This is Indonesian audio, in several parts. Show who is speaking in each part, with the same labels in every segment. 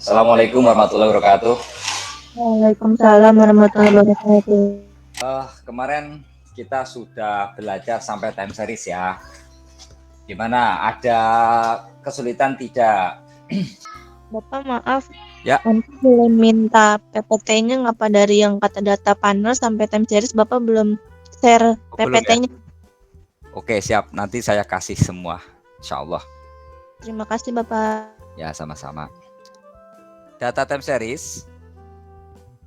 Speaker 1: Assalamualaikum warahmatullahi wabarakatuh.
Speaker 2: Waalaikumsalam warahmatullahi wabarakatuh.
Speaker 1: Kemarin kita sudah belajar sampai time series ya. Gimana? Ada kesulitan tidak?
Speaker 2: Bapak maaf,
Speaker 1: Ya,
Speaker 2: nanti boleh minta PPT-nya ngapa dari yang kata data panel sampai time series Bapak belum share
Speaker 1: belum ya?
Speaker 2: PPT-nya.
Speaker 1: Oke, siap. Nanti saya kasih semua. Insya Allah.
Speaker 2: Terima kasih Bapak.
Speaker 1: Ya, sama-sama. Data time series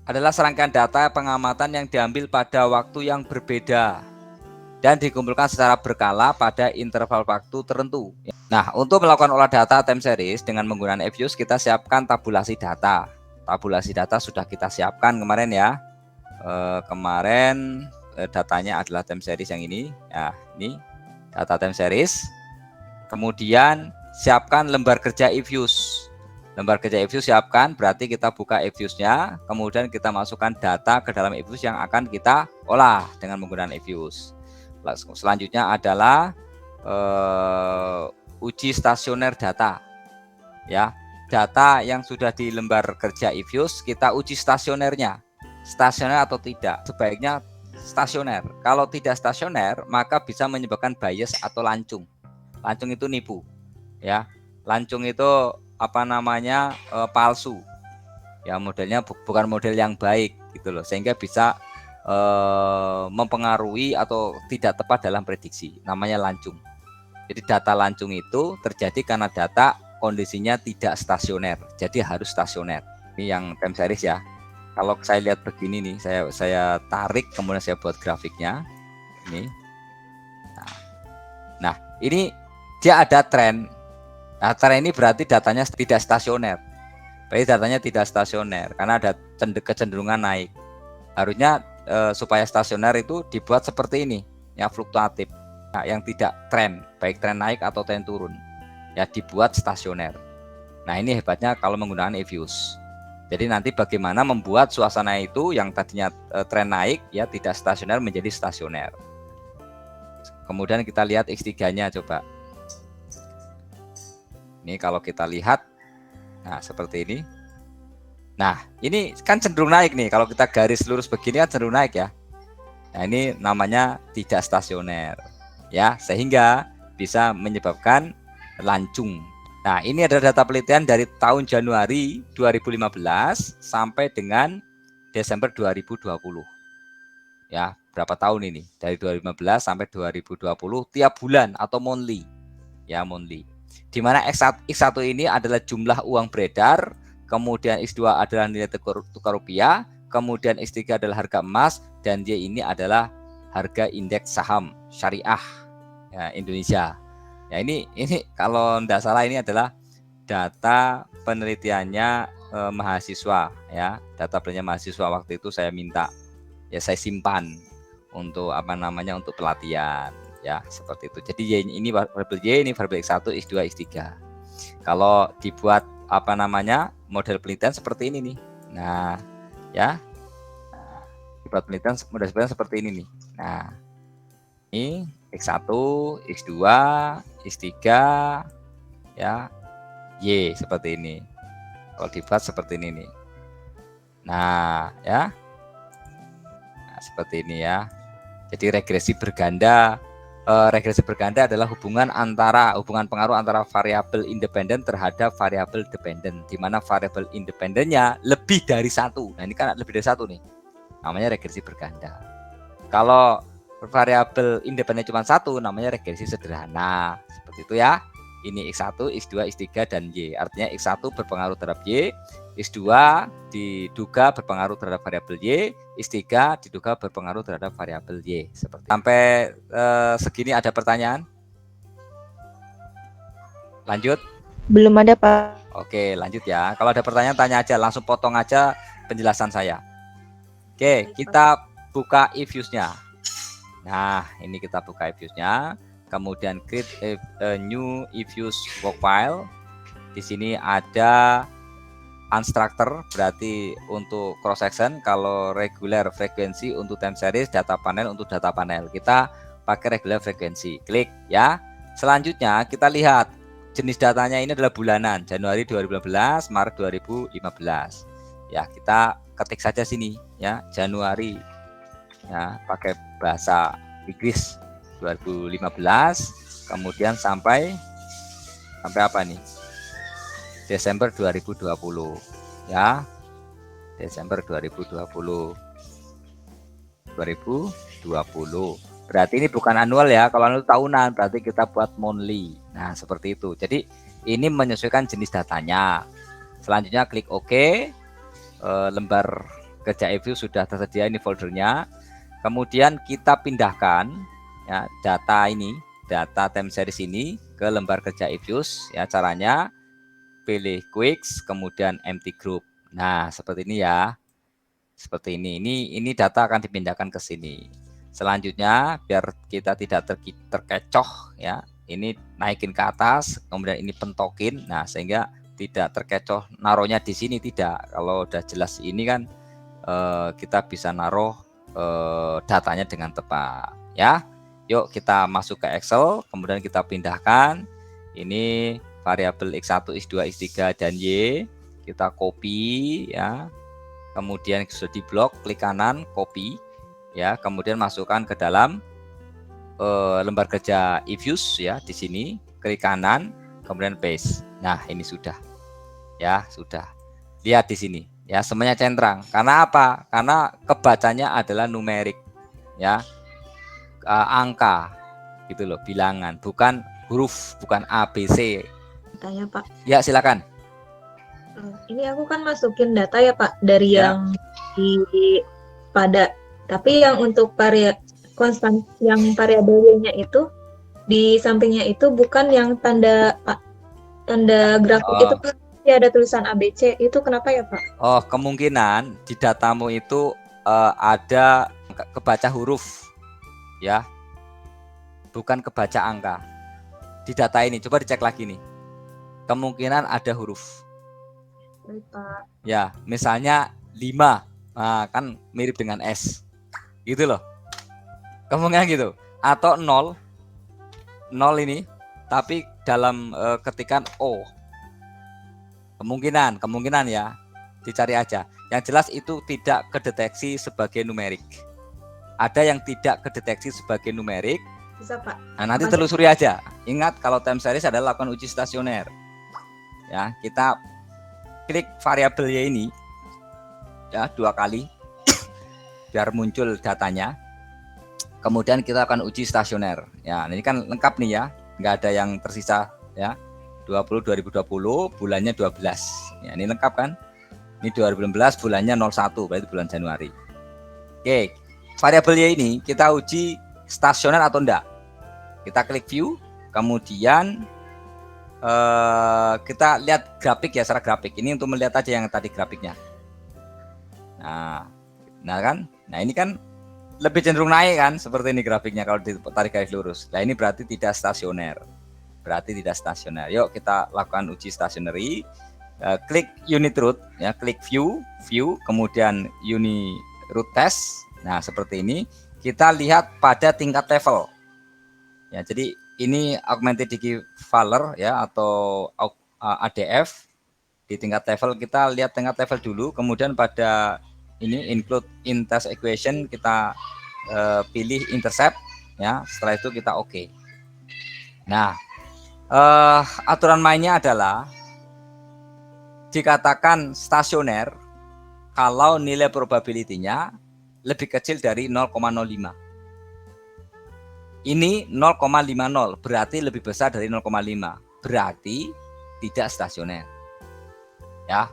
Speaker 1: adalah serangkaian data pengamatan yang diambil pada waktu yang berbeda dan dikumpulkan secara berkala pada interval waktu tertentu. Nah, untuk melakukan olah data time series dengan menggunakan Fuse, kita siapkan tabulasi data. Tabulasi data sudah kita siapkan kemarin ya. Kemarin datanya adalah time series yang ini. Ya, ini data time series. Kemudian siapkan lembar kerja Fuse. Lembar kerja Fuse siapkan, berarti kita buka Fuse-nya, kemudian kita masukkan data ke dalam Fuse yang akan kita olah dengan menggunakan Fuse. Selanjutnya adalah uji stasioner data. Ya, data yang sudah di lembar kerja Fuse kita uji stasionernya. Stasioner atau tidak? Sebaiknya stasioner. Kalau tidak stasioner, maka bisa menyebabkan bias atau lancung. Lancung itu nipu. Ya, lancung itu palsu. Ya, modelnya bukan model yang baik gitu loh, sehingga bisa mempengaruhi atau tidak tepat dalam prediksi. Namanya lancung. Jadi data lancung itu terjadi karena data kondisinya tidak stasioner, jadi harus stasioner. Ini yang time series ya. Kalau saya lihat begini nih, saya tarik kemudian saya buat grafiknya. Ini. Nah, ini dia ada tren. Nah, tren ini berarti datanya tidak stasioner. Berarti datanya tidak stasioner karena ada kecenderungan naik. Harusnya supaya stasioner itu dibuat seperti ini, yang fluktuatif. Yang tidak tren, baik tren naik atau tren turun, ya dibuat stasioner. Nah, ini hebatnya kalau menggunakan Fuse. Jadi nanti bagaimana membuat suasana itu yang tadinya tren naik ya tidak stasioner menjadi stasioner. Kemudian kita lihat X3-nya coba. Ini kalau kita lihat, nah seperti ini. Nah, ini kan cenderung naik nih. Kalau kita garis lurus begini kan cenderung naik ya. Nah, ini namanya tidak stasioner. Ya, sehingga bisa menyebabkan lancung. Nah, ini adalah data penelitian dari tahun Januari 2015 sampai dengan Desember 2020. Ya, berapa tahun ini? Dari 2015 sampai 2020 tiap bulan atau monthly. Ya, monthly. Di mana X1 ini adalah jumlah uang beredar, kemudian X2 adalah nilai tukar rupiah, kemudian X3 adalah harga emas, dan Y ini adalah harga indeks saham syariah ya, Indonesia. Ya, ini kalau tidak salah ini adalah data penelitiannya mahasiswa ya. Data penelitian mahasiswa waktu itu saya minta ya, saya simpan untuk untuk pelatihan ya, seperti itu. Jadi Y ini variabel Y, ini variabel X1, X2, X3. Kalau dibuat model penelitian seperti ini nih. Nah, ya. Dibuat penelitian model penelitian seperti ini nih. Nah, ini X1, X2, X3 ya, Y seperti ini. Kalau dibuat seperti ini nih. Nah, ya. Nah, seperti ini ya. Jadi regresi berganda adalah hubungan pengaruh antara variabel independen terhadap variabel dependen, di mana variabel independennya lebih dari satu. Nah, ini kan lebih dari satu nih. Namanya regresi berganda. Kalau variabel independen cuma satu, namanya regresi sederhana. Seperti itu ya. Ini X1, X2, X3, dan Y. Artinya X1 berpengaruh terhadap Y, X2 diduga berpengaruh terhadap variabel Y, X3 diduga berpengaruh terhadap variabel Y. Sampai segini ada pertanyaan? Lanjut?
Speaker 2: Belum ada Pak.
Speaker 1: Oke, lanjut ya. Kalau ada pertanyaan tanya aja, langsung potong aja penjelasan saya. Oke, kita buka Fuse-nya. Nah, ini kita buka Fuse-nya. Kemudian create a new Fuse work file. Di sini ada unstructured berarti untuk cross section, kalau regular frekuensi untuk time series, data panel untuk data panel. Kita pakai regular frekuensi. Klik ya. Selanjutnya kita lihat jenis datanya ini adalah bulanan, Januari 2015, Maret 2015. Ya, kita ketik saja sini ya, Januari ya, pakai bahasa Inggris 2015, kemudian sampai apa nih? Desember 2020 ya. Desember 2020. Berarti ini bukan annual ya. Kalau annual tahunan, berarti kita buat monthly. Nah, seperti itu. Jadi ini menyesuaikan jenis datanya. Selanjutnya klik OK. Lembar kerja review sudah tersedia, ini foldernya. Kemudian kita pindahkan ya data ini, data time series ini ke lembar kerja reviews ya. Caranya pilih quicks, kemudian empty group. Nah, seperti ini ya. Seperti ini. Ini data akan dipindahkan ke sini. Selanjutnya biar kita tidak terkecoh ya. Ini naikin ke atas, kemudian ini pentokin. Nah, sehingga tidak terkecoh naruhnya di sini, tidak. Kalau udah jelas ini kan kita bisa naruh datanya dengan tepat ya. Yuk kita masuk ke Excel, kemudian kita pindahkan ini variabel X1, X2, X3 dan Y. Kita copy ya. Kemudian sudah di blok, klik kanan, copy ya, kemudian masukkan ke dalam lembar kerja reviews ya, di sini klik kanan, kemudian paste. Nah, ini sudah ya, sudah. Lihat di sini ya, semuanya centang. Karena apa? Karena kebacanya adalah numerik ya, angka gitu loh, bilangan, bukan huruf, bukan ABC.
Speaker 2: Tanya Pak.
Speaker 1: Ya, silakan.
Speaker 2: Ini aku kan masukin data ya Pak dari
Speaker 1: Ya.
Speaker 2: yang di pada, tapi yang untuk konstan yang variabelnya itu di sampingnya itu bukan yang tanda grafik itu pasti ada tulisan ABC, itu kenapa ya Pak?
Speaker 1: Oh, kemungkinan di datamu itu ada kebaca huruf ya, bukan kebaca angka. Di data ini coba dicek lagi nih, kemungkinan ada huruf.
Speaker 2: Baik, Pak.
Speaker 1: Ya, misalnya 5, nah, kan mirip dengan S gitu loh, kemungkinan gitu. Atau 0 ini tapi dalam ketikan O, kemungkinan ya, dicari aja. Yang jelas itu tidak kedeteksi sebagai numerik. Ada yang tidak kedeteksi sebagai numerik.
Speaker 2: Bisa Pak.
Speaker 1: Nah, nanti telusuri aja. Ingat, kalau time series adalah lakukan uji stasioner ya. Kita klik variabel Y ini ya 2 kali biar muncul datanya. Kemudian kita akan uji stasioner ya. Ini kan lengkap nih ya, nggak ada yang tersisa ya. 2020 bulannya 12 ya, ini lengkap kan. Ini 2016 bulannya 01, berarti bulan Januari. Oke, variabel Y ini kita uji stasioner atau enggak. Kita klik view, kemudian kita lihat grafik ya, secara grafik. Ini untuk melihat aja yang tadi grafiknya. Nah kan, nah ini kan lebih cenderung naik kan, seperti ini grafiknya kalau ditarik garis lurus. Nah, ini berarti tidak stasioner. Yuk kita lakukan uji stationary. Klik unit root ya, klik view, kemudian unit root test. Nah, seperti ini. Kita lihat pada tingkat level. Ya, jadi ini augmented digiFaller ya, atau ADF. Di tingkat level kita lihat tingkat level dulu, kemudian pada ini include in test equation kita pilih intercept ya. Setelah itu kita oke. Nah, aturan mainnya adalah dikatakan stasioner kalau nilai probability-nya lebih kecil dari 0,05. Ini 0,50, berarti lebih besar dari 0,5, berarti tidak stasioner ya.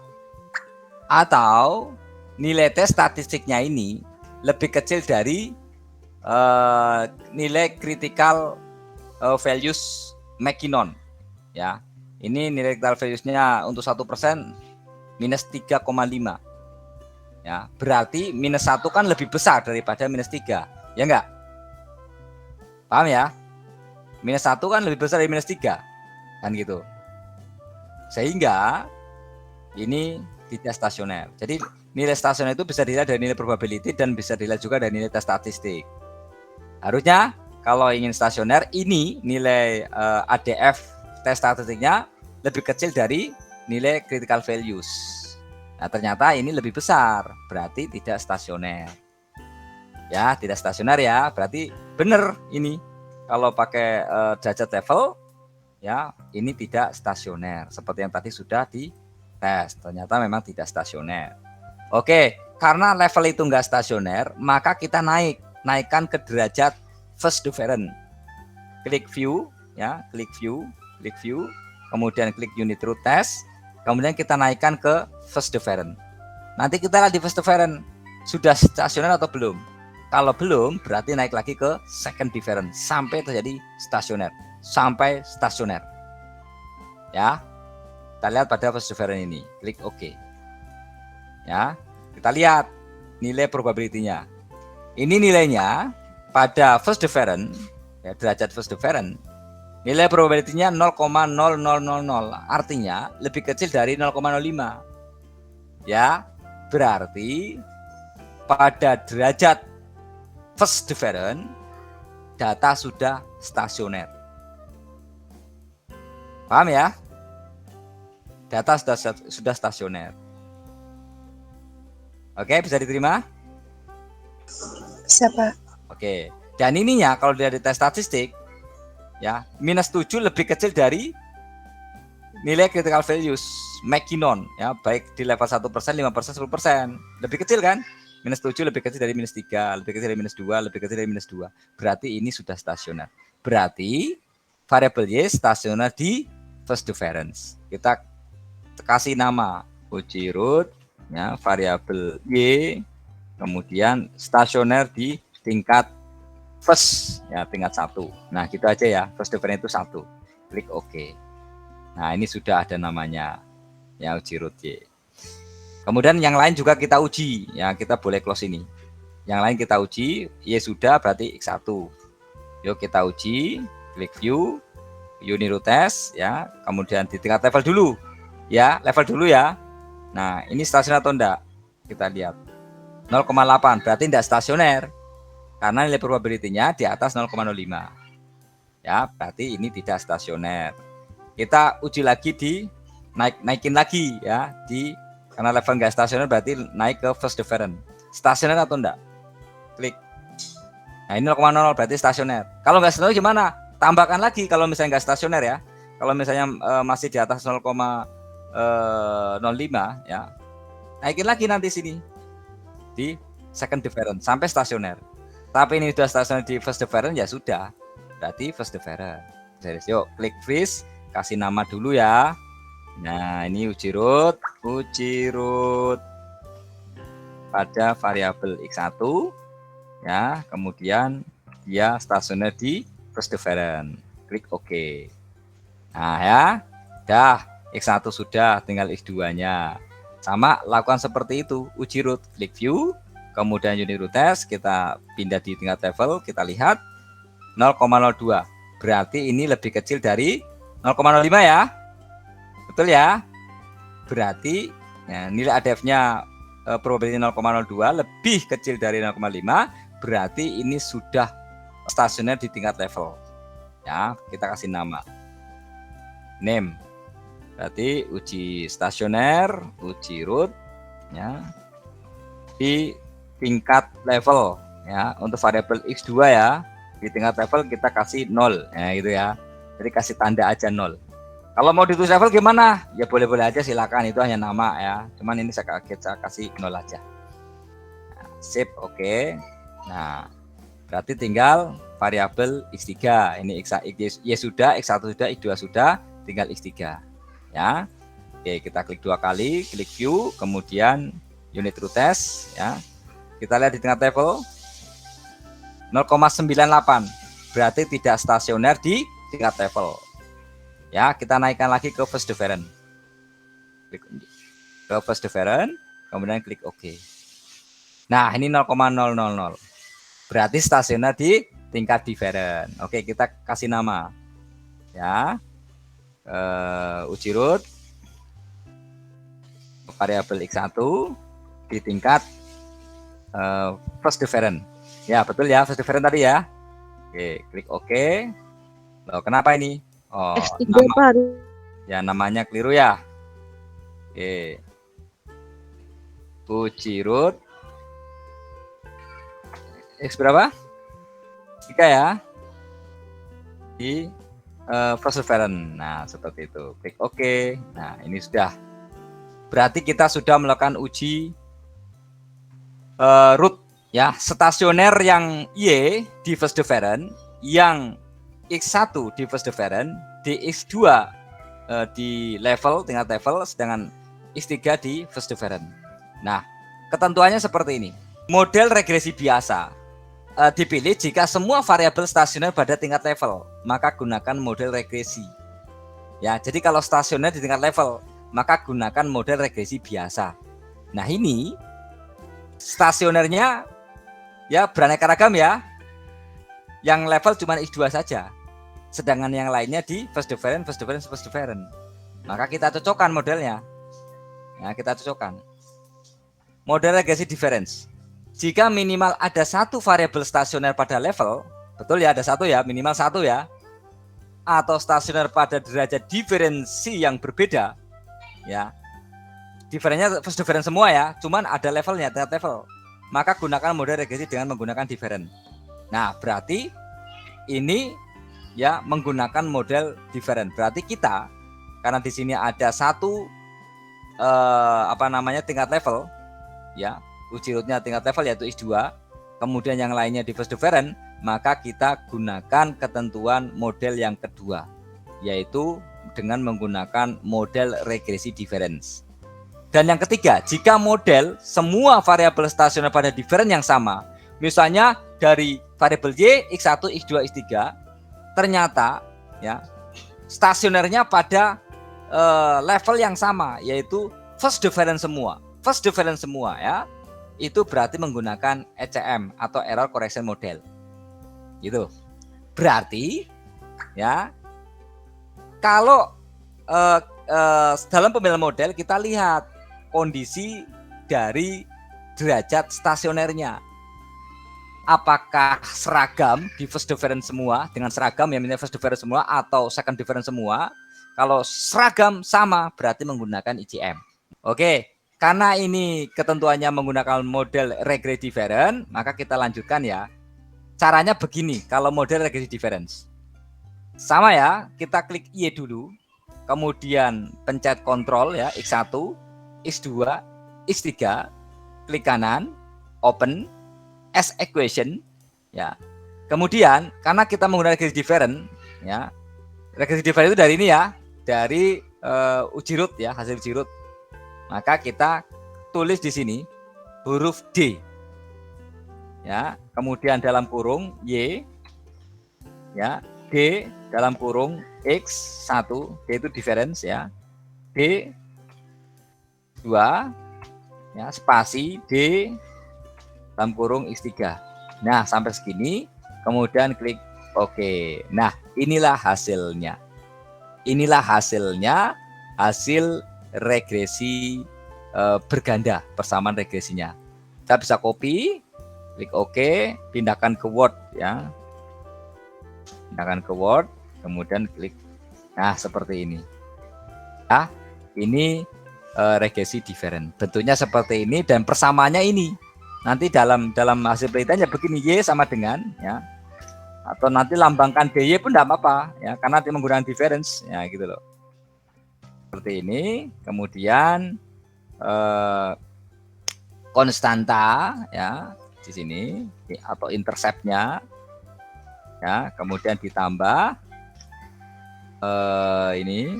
Speaker 1: Atau nilai tes statistiknya ini lebih kecil dari nilai critical values McKinnon ya. Ini nilai critical values-nya untuk 1% minus 3,5 ya. Berarti minus 1 kan lebih besar daripada minus 3, ya enggak? Paham ya? Minus 1 kan lebih besar dari minus 3 kan gitu. Sehingga ini tidak stasioner. Jadi nilai stasioner itu bisa dilihat dari nilai probability dan bisa dilihat juga dari nilai tes statistik. Harusnya kalau ingin stasioner, ini nilai ADF tes statistiknya lebih kecil dari nilai critical values. Nah, ternyata ini lebih besar, berarti tidak stasioner. Ya, tidak stasioner ya, berarti benar ini. Kalau pakai derajat level, ya ini tidak stasioner. Seperti yang tadi sudah dites, ternyata memang tidak stasioner. Oke, karena level itu enggak stasioner, maka kita naikkan ke derajat first difference. Klik view, ya, klik view, kemudian klik unit root test, kemudian kita naikkan ke first difference. Nanti kita lihat di first difference sudah stasioner atau belum. Kalau belum, berarti naik lagi ke second difference sampai terjadi stasioner, sampai stasioner. Ya, kita lihat pada first difference ini, klik OK. Ya, kita lihat nilai probability-nya. Ini nilainya pada first difference, ya, derajat first difference, nilai probability-nya 0,0000, artinya lebih kecil dari 0,05. Ya, berarti pada derajat first difference data sudah stasioner. Paham ya? Data sudah stasioner. Oke, bisa diterima?
Speaker 3: Bisa, Pak.
Speaker 1: Oke. Dan ininya kalau dari tes statistik, ya, -7 lebih kecil dari nilai critical values Mackinnon, ya, baik di level 1%, 5%, 10%. Lebih kecil kan? -7 lebih kecil dari -3, lebih kecil dari -2, lebih kecil dari -2. Berarti ini sudah stasioner. Berarti variabel Y stasioner di first difference. Kita kasih nama uji root, ya, variabel Y, kemudian stasioner di tingkat first, ya, tingkat 1. Nah, gitu aja ya, first difference itu 1. Klik OK. Nah, ini sudah ada namanya, ya, uji root Y. Kemudian yang lain juga kita uji, ya, kita boleh close ini. Yang lain kita uji, Y sudah berarti X1. Yuk kita uji, klik view, unit root test, ya, kemudian di tingkat level dulu, ya, level dulu ya. Nah, ini stasioner atau enggak? Kita lihat 0,8, berarti enggak stasioner karena nilai probability-nya di atas 0,05. Ya, berarti ini tidak stasioner. Kita uji lagi di naikin lagi, ya, di karena level enggak stasioner berarti naik ke first difference. Stasioner atau enggak? Klik. Nah, ini 0,00 berarti stasioner. Kalau enggak stasioner gimana? Tambahkan lagi kalau misalnya enggak stasioner ya. Kalau misalnya masih di atas 0,05, ya. Naikin lagi nanti sini di second difference sampai stasioner. Tapi ini sudah stasioner di first difference, ya sudah. Berarti first difference. Yuk, klik freeze, kasih nama dulu ya. Nah, ini uji root pada variabel X1, ya, kemudian dia stasioner di first difference. Klik OK. Nah, ya, dah X1 sudah, tinggal X2-nya. Sama, lakukan seperti itu, uji root, klik view, kemudian unit root test, kita pindah di tingkat level, kita lihat 0,02. Berarti ini lebih kecil dari 0,05 ya. Betul ya? Berarti ya, nilai ADF-nya probability 0,02 lebih kecil dari 0,5, berarti ini sudah stasioner di tingkat level. Ya, kita kasih nama. Name. Berarti uji stasioner, uji root, ya, di tingkat level, ya. Untuk variabel X2 ya, di tingkat level kita kasih 0, ya, gitu ya. Jadi kasih tanda aja 0. Kalau mau ditulis level gimana? Ya boleh-boleh aja, silakan, itu hanya nama ya. Cuman ini saya kasih 0 aja. Nah, sip, oke. Nah, berarti tinggal variabel X3. Ini Y sudah, X1 sudah, X2 sudah, tinggal X3. Ya. Oke, kita klik 2 kali, klik view, kemudian unit root test, ya. Kita lihat di tingkat level 0,98. Berarti tidak stasioner di tingkat level. Ya, kita naikkan lagi ke first difference. Klik ke first difference, kemudian klik OK. Nah, ini 0,000. Berarti stasioner di tingkat difference. Oke, kita kasih nama. Ya. Uji root variabel X1 di tingkat first difference. Ya, betul ya, first difference tadi ya. Oke, klik OK. Loh, kenapa ini? Oh,
Speaker 3: X3
Speaker 1: nama,
Speaker 3: Pak.
Speaker 1: ya namanya keliru ya. Oke. Uji root X berapa? 3 ya. Di perseverance. Nah, seperti itu. Klik OK. Nah, ini sudah. Berarti kita sudah melakukan uji root ya, stasioner yang Y di first difference, yang X1 di first difference, di X2 di level, tingkat level, sedangkan X3 di first difference. Nah, ketentuannya seperti ini. Model regresi biasa dipilih jika semua variabel stasioner pada tingkat level, maka gunakan model regresi. Ya, jadi kalau stasioner di tingkat level, maka gunakan model regresi biasa. Nah, ini stasionernya ya beraneka ragam ya. Yang level cuma X2 saja. Sedangkan yang lainnya di first difference, first difference, first difference. Maka kita cocokkan modelnya. Nah, kita cocokkan. Model regresi difference. Jika minimal ada satu variabel stasioner pada level, betul ya, ada satu ya, minimal satu ya, atau stasioner pada derajat diferensi yang berbeda, ya, diferensinya first difference semua ya, cuman ada levelnya, tingkat level, maka gunakan model regresi dengan menggunakan difference. Nah, berarti ini ya menggunakan model difference. Berarti kita, karena di sini ada satu tingkat level, ya, uji rootnya tingkat level yaitu X2, kemudian yang lainnya di first difference, maka kita gunakan ketentuan model yang kedua, yaitu dengan menggunakan model regresi difference. Dan yang ketiga, jika model semua variabel stasioner pada difference yang sama, misalnya dari variabel Y, X1, X2, X3, ternyata ya stasionernya pada level yang sama, yaitu first difference semua. First difference semua ya. Itu berarti menggunakan ECM atau error correction model. Gitu. Berarti ya kalau dalam pemilihan model kita lihat kondisi dari derajat stasionernya. Apakah seragam di first difference semua dengan seragam yang namanya first difference semua atau second difference semua? Kalau seragam sama berarti menggunakan ICM. Oke. Karena ini ketentuannya menggunakan model regresi difference, maka kita lanjutkan ya. Caranya begini, kalau model regresi difference. Sama ya, kita klik Y dulu, kemudian pencet kontrol ya, X1, X2, X3, klik kanan, open, as equation, ya. Kemudian, karena kita menggunakan regresi difference, ya, regresi difference itu dari ini ya, dari uji root ya, hasil uji root. Maka kita tulis di sini huruf D, ya, kemudian dalam kurung Y, ya, D dalam kurung X1, D itu difference ya, D 2, ya, spasi D dalam kurung X3. Nah, sampai segini, kemudian klik OK. Nah, inilah hasilnya. Inilah hasilnya, hasil regresi berganda, persamaan regresinya. Kita bisa copy, klik OK, pindahkan ke Word ya. Pindahkan ke Word, kemudian klik. Nah, seperti ini. Nah, ini regresi difference. Bentuknya seperti ini dan persamaannya ini. Nanti dalam hasil penelitiannya begini, Y sama dengan ya. Atau nanti lambangkan DY pun tidak apa-apa ya, karena nanti menggunakan difference ya gitu loh. Seperti ini, kemudian konstanta ya di sini atau interceptnya ya, kemudian ditambah ini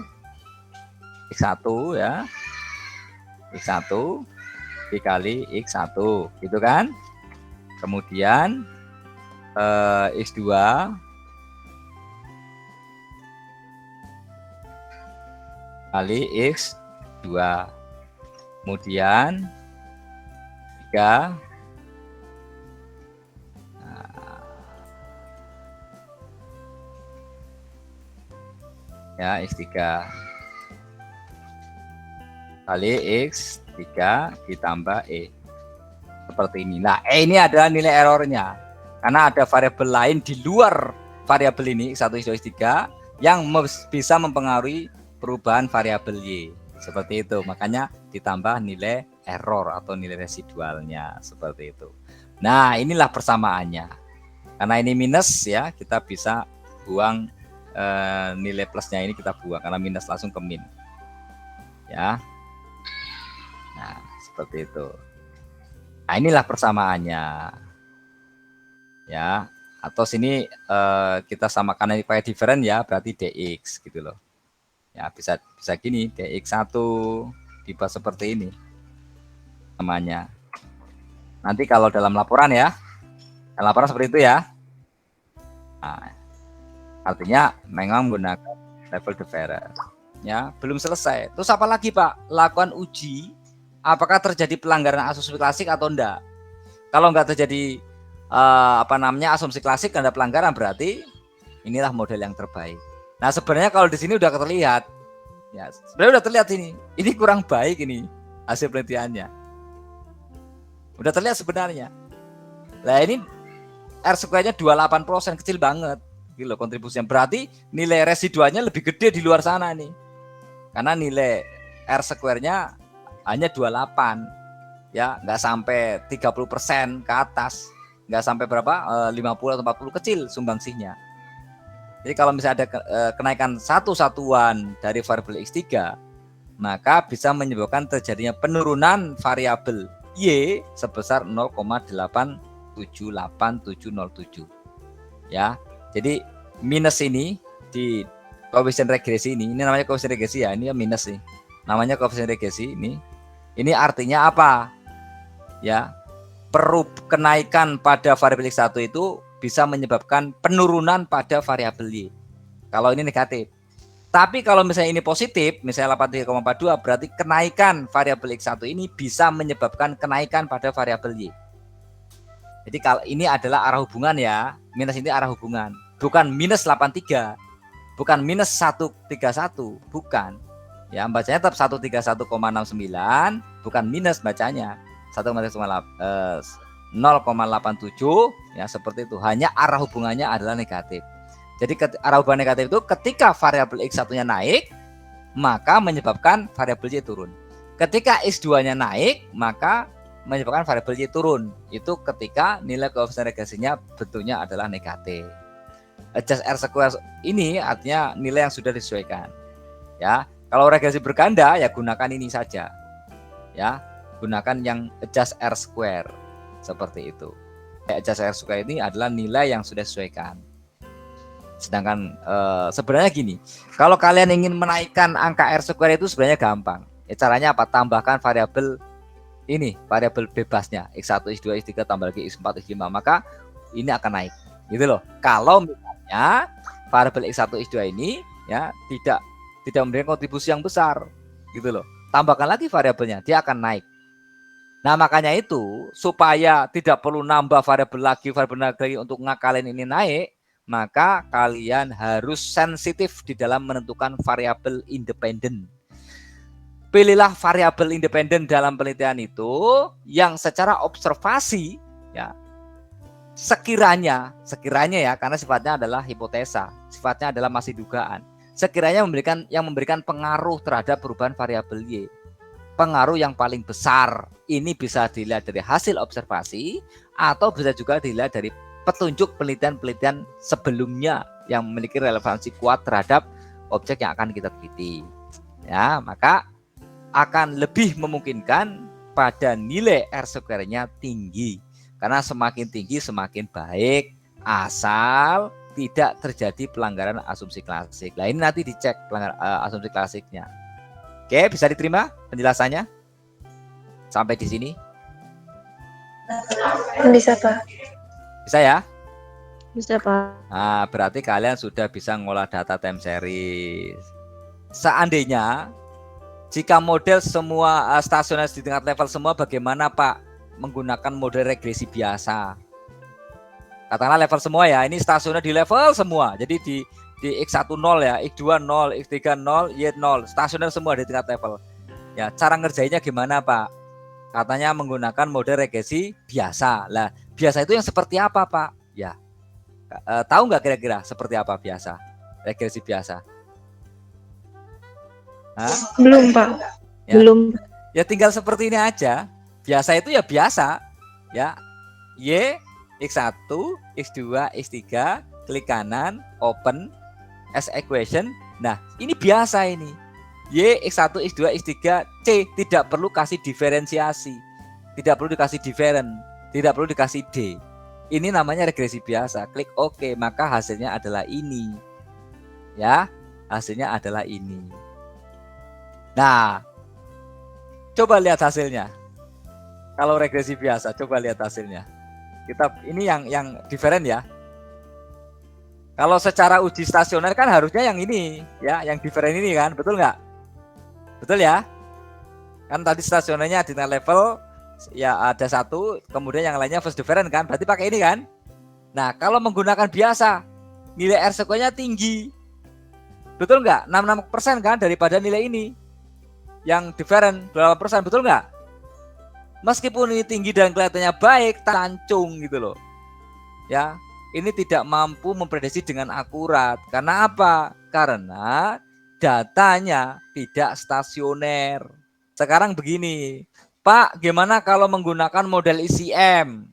Speaker 1: X1 ya, X1 dikali X1 gitu kan, kemudian X2 kali X2, kemudian 3 ya X3 kali X3 ditambah E, seperti ini. Nah, E ini adalah nilai errornya karena ada variabel lain di luar variabel ini X1, X2, X3, yang bisa mempengaruhi perubahan variabel Y. Seperti itu. Makanya ditambah nilai error atau nilai residualnya seperti itu. Nah, inilah persamaannya. Karena ini minus ya, kita bisa buang nilai plusnya ini kita buang karena minus langsung ke min. Ya. Nah, seperti itu. Nah, inilah persamaannya. Ya, atau sini kita samakan ini pakai different ya, berarti dx gitu loh. Ya, bisa gini, dx1 dibuat seperti ini namanya. Nanti kalau dalam laporan ya, dalam laporan seperti itu ya. Nah, artinya memang menggunakan level different. Ya, belum selesai. Terus apa lagi, Pak? Lakukan uji apakah terjadi pelanggaran asumsi klasik atau enggak. Kalau enggak terjadi asumsi klasik dan ada pelanggaran, berarti inilah model yang terbaik. Nah, sebenarnya kalau di sini udah terlihat, ya sebenarnya udah terlihat ini kurang baik ini hasil penelitiannya. Udah terlihat sebenarnya. Nah, ini R square-nya 28%, kecil banget. Gitu loh kontribusinya. Berarti nilai residualnya lebih gede di luar sana nih. Karena nilai R square-nya hanya 28. Ya, nggak sampai 30% ke atas. Nggak sampai berapa? 50 atau 40, kecil sumbangsihnya. Jadi kalau misalnya ada kenaikan satu satuan dari variabel X3, maka bisa menyebabkan terjadinya penurunan variabel Y sebesar 0,878707. Ya. Jadi minus ini di koefisien regresi ini namanya koefisien regresi ya, ini minus nih. Namanya koefisien regresi ini. Ini artinya apa? Ya. Kenaikan pada variabel X1 itu bisa menyebabkan penurunan pada variabel Y. Kalau ini negatif. Tapi kalau misalnya ini positif, misalnya 83,42, berarti kenaikan variabel X1 ini bisa menyebabkan kenaikan pada variabel Y. Jadi kalau ini adalah arah hubungan ya, minus ini arah hubungan. Bukan minus 83, bukan minus 131, bukan. Ya, bacanya tetap 131,69, bukan minus bacanya. 0,87 ya, seperti itu. Hanya arah hubungannya adalah negatif. Jadi arah hubungan negatif itu ketika variabel X1-nya naik, maka menyebabkan variabel Y turun. Ketika X2-nya naik, maka menyebabkan variabel Y turun. Itu ketika nilai koefisien regresinya bentuknya adalah negatif. Adjust R square ini artinya nilai yang sudah disesuaikan. Ya, kalau regresi berganda ya gunakan ini saja. Ya, gunakan yang adjust R square seperti itu. Adjust R square ini adalah nilai yang sudah disesuaikan. Sedangkan sebenarnya gini, kalau kalian ingin menaikkan angka R square itu sebenarnya gampang. Caranya apa? Tambahkan variabel ini, variabel bebasnya X1, X2, X3 tambah lagi X4, X5, maka ini akan naik. Gitu loh. Kalau misalnya variabel X1, X2 ini ya tidak memberikan kontribusi yang besar, gitu loh. Tambahkan lagi variabelnya, dia akan naik. Nah, makanya itu supaya tidak perlu nambah variabel lagi untuk ngakalin ini naik, maka kalian harus sensitif di dalam menentukan variabel independen. Pilihlah variabel independen dalam penelitian itu yang secara observasi ya sekiranya ya, karena sifatnya adalah hipotesa, sifatnya adalah masih dugaan. Sekiranya memberikan pengaruh terhadap perubahan variabel Y. Pengaruh yang paling besar ini bisa dilihat dari hasil observasi atau bisa juga dilihat dari petunjuk penelitian-penelitian sebelumnya yang memiliki relevansi kuat terhadap objek yang akan kita teliti. Ya, maka akan lebih memungkinkan pada nilai R square-nya tinggi. Karena semakin tinggi semakin baik asal tidak terjadi pelanggaran asumsi klasik. Nah, ini nanti dicek pelanggaran asumsi klasiknya. Oke, bisa diterima penjelasannya? Sampai di sini?
Speaker 3: Bisa, Pak.
Speaker 1: Bisa ya?
Speaker 2: Bisa, Pak.
Speaker 1: Nah, berarti kalian sudah bisa ngolah data time series. Seandainya jika model semua stasioner di tingkat level semua, bagaimana Pak menggunakan model regresi biasa? Katakanlah level semua ya, ini stasioner di level semua. Jadi di X1 0 ya, X2 0, X3 0, Y 0, stasioner semua di tingkat level. Ya, cara ngerjainnya gimana Pak? Katanya menggunakan model regresi biasa. Lah, biasa itu yang seperti apa Pak? Ya, tahu nggak kira-kira seperti apa biasa? regresi biasa? Hah?
Speaker 3: Belum, Pak.
Speaker 1: Ya.
Speaker 2: Belum.
Speaker 1: Ya tinggal seperti ini aja. Biasa itu ya biasa. Ya. Y, X1, X2, X3, klik kanan, open, as equation. Nah, ini biasa ini. Y, X1, X2, X3, C. Tidak perlu kasih diferensiasi. Tidak perlu dikasih different. Tidak perlu dikasih D. Ini namanya regresi biasa. Klik OK, maka hasilnya adalah ini. Ya, hasilnya adalah ini. Nah, coba lihat hasilnya. Kalau regresi biasa, coba lihat hasilnya. Ini yang different ya. Kalau secara uji stasioner kan harusnya yang ini, ya, yang different ini kan, betul nggak? Betul ya? Kan tadi stasionernya di level ya ada satu, kemudian yang lainnya first different kan, berarti pakai ini kan? Nah, kalau menggunakan biasa, nilai R-square-nya tinggi. Betul nggak? 66% kan daripada nilai ini. Yang different 8%, betul nggak? Meskipun ini tinggi dan kelihatannya baik, tancung gitu loh. Ya, ini tidak mampu memprediksi dengan akurat. Karena apa? Karena datanya tidak stasioner. Sekarang begini, Pak, gimana kalau menggunakan model ICM?